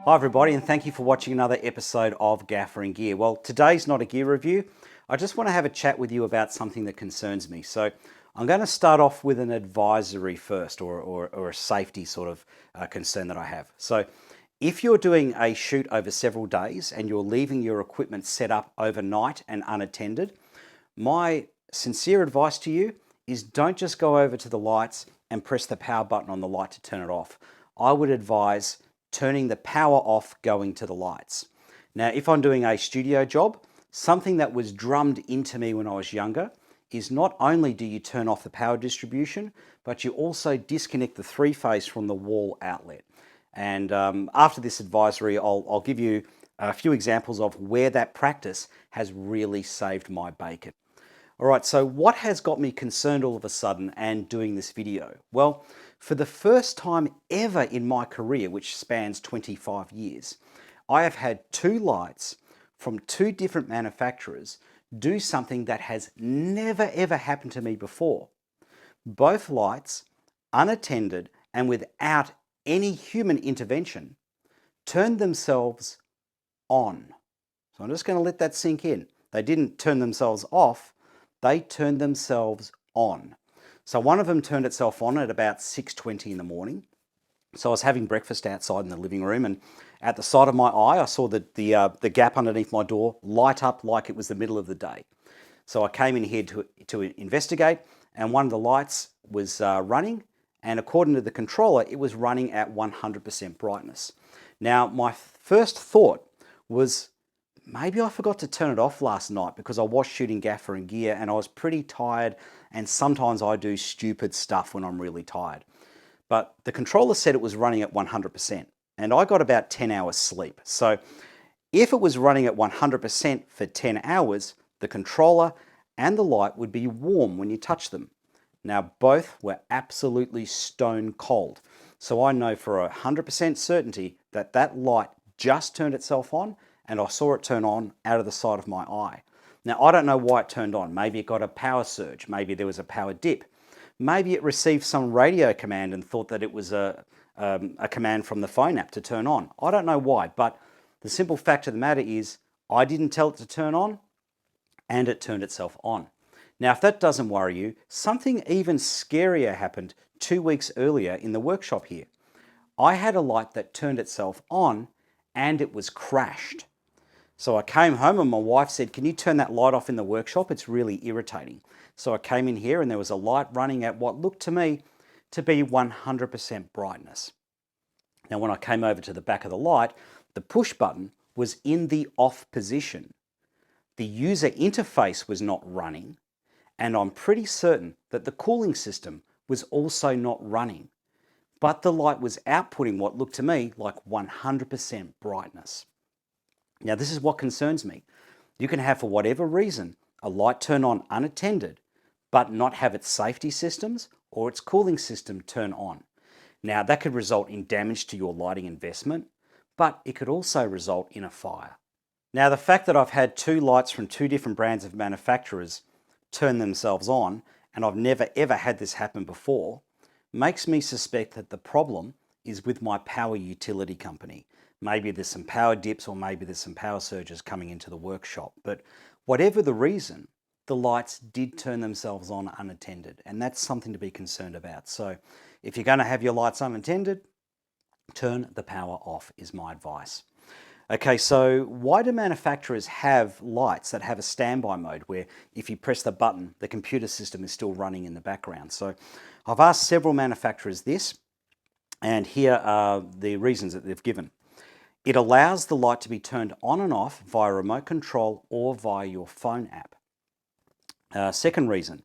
Hi everybody, and thank you for watching another episode of Gaffer Gear. Well, today's not a gear review. I just want to have a chat with you about something that concerns me. So I'm going to start off with an advisory first, or a safety sort of concern that I have. So if you're doing a shoot over several days and you're leaving your equipment set up overnight and unattended, my sincere advice to you is don't just go over to the lights and press the power button on the light to turn it off. I would advise turning the power off, going to the lights. Now, if I'm doing a studio job, something that was drummed into me when I was younger is not only do you turn off the power distribution, but you also disconnect the three-phase from the wall outlet. And after this advisory, I'll give you a few examples of where that practice has really saved my bacon. All right, so what has got me concerned all of a sudden and doing this video? Well, for the first time ever in my career, which spans 25 years, I have had two lights from two different manufacturers do something that has never ever happened to me before. Both lights, unattended and without any human intervention, turned themselves on. So I'm just going to let that sink in. They didn't turn themselves off, they turned themselves on. So one of them turned itself on at about 6:20 in the morning. So I was having breakfast outside in the living room, and at the side of my eye, I saw the gap underneath my door light up like it was the middle of the day. So I came in here to investigate, and one of the lights was running, and according to the controller, it was running at 100% brightness. Now, my first thought was, maybe I forgot to turn it off last night because I was shooting Gaffer Gear and I was pretty tired, and sometimes I do stupid stuff when I'm really tired. But the controller said it was running at 100%, and I got about 10 hours sleep. So if it was running at 100% for 10 hours, the controller and the light would be warm when you touch them. Now, both were absolutely stone cold. So I know for 100% certainty that that light just turned itself on, and I saw it turn on out of the side of my eye. Now, I don't know why it turned on. Maybe it got a power surge. Maybe there was a power dip. Maybe it received some radio command and thought that it was a command from the phone app to turn on. I don't know why, but the simple fact of the matter is I didn't tell it to turn on, and it turned itself on. Now, if that doesn't worry you, something even scarier happened 2 weeks earlier in the workshop here. I had a light that turned itself on and it was crashed. So I came home and my wife said, "Can you turn that light off in the workshop? It's really irritating." So I came in here and there was a light running at what looked to me to be 100% brightness. Now, when I came over to the back of the light, the push button was in the off position. The user interface was not running, and I'm pretty certain that the cooling system was also not running. But the light was outputting what looked to me like 100% brightness. Now, this is what concerns me. You can have, for whatever reason, a light turn on unattended, but not have its safety systems or its cooling system turn on. Now, that could result in damage to your lighting investment, but it could also result in a fire. Now, the fact that I've had two lights from two different brands of manufacturers turn themselves on, and I've never ever had this happen before, makes me suspect that the problem is with my power utility company. Maybe there's some power dips, or maybe there's some power surges coming into the workshop. But whatever the reason, the lights did turn themselves on unattended, and that's something to be concerned about. So if you're going to have your lights unattended, turn the power off is my advice. Okay, so why do manufacturers have lights that have a standby mode where if you press the button, the computer system is still running in the background? So I've asked several manufacturers this, and here are the reasons that they've given. It allows the light to be turned on and off via remote control or via your phone app. Second reason,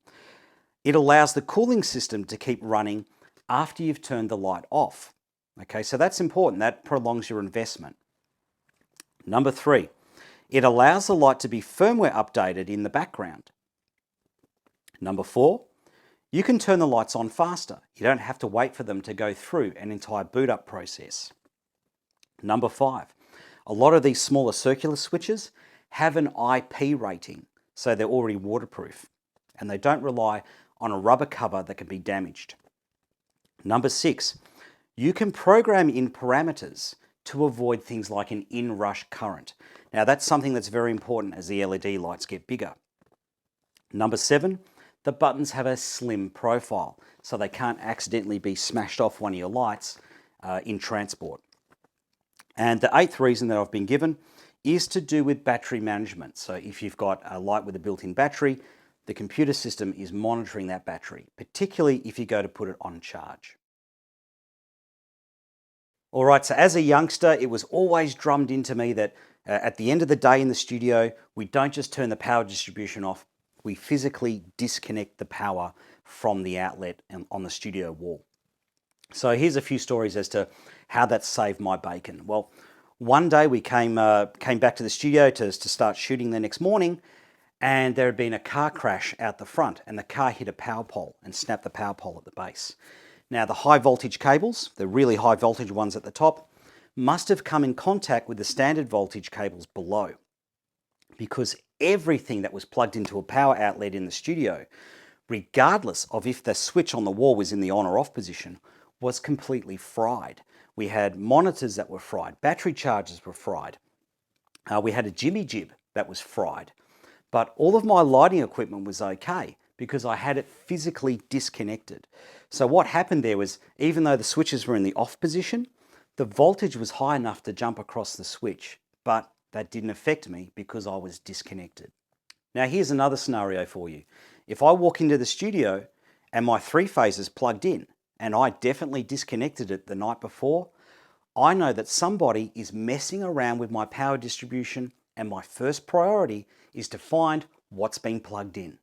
it allows the cooling system to keep running after you've turned the light off. Okay, so that's important. That prolongs your investment. Number 3, it allows the light to be firmware updated in the background. Number 4, you can turn the lights on faster. You don't have to wait for them to go through an entire boot up process. Number 5, a lot of these smaller circular switches have an IP rating, so they're already waterproof, and they don't rely on a rubber cover that can be damaged. Number 6, you can program in parameters to avoid things like an inrush current. Now that's something that's very important as the LED lights get bigger. Number 7, the buttons have a slim profile, so they can't accidentally be smashed off one of your lights in transport. And the 8th reason that I've been given is to do with battery management. So if you've got a light with a built-in battery, the computer system is monitoring that battery, particularly if you go to put it on charge. All right, so as a youngster, it was always drummed into me that at the end of the day in the studio, we don't just turn the power distribution off, we physically disconnect the power from the outlet on the studio wall. So here's a few stories as to how that saved my bacon. Well, one day we came back to the studio to start shooting the next morning, and there had been a car crash out the front, and the car hit a power pole and snapped the power pole at the base. Now the high voltage cables, the really high voltage ones at the top, must have come in contact with the standard voltage cables below, because everything that was plugged into a power outlet in the studio, regardless of if the switch on the wall was in the on or off position, was completely fried. We had monitors that were fried, battery chargers were fried. We had a jimmy jib that was fried. But all of my lighting equipment was okay because I had it physically disconnected. So what happened there was, even though the switches were in the off position, the voltage was high enough to jump across the switch, but that didn't affect me because I was disconnected. Now here's another scenario for you. If I walk into the studio and my 3-phase is plugged in, and I definitely disconnected it the night before, I know that somebody is messing around with my power distribution, and my first priority is to find what's been plugged in.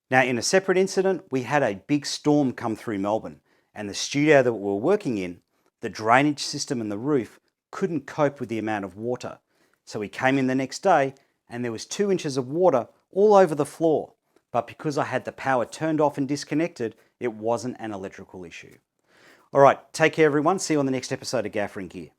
Now in a separate incident, we had a big storm come through Melbourne, and the studio that we were working in, the drainage system and the roof couldn't cope with the amount of water. So we came in the next day and there was 2 inches of water all over the floor. But because I had the power turned off and disconnected, it wasn't an electrical issue. All right, take care everyone. See you on the next episode of Gaffer Gear.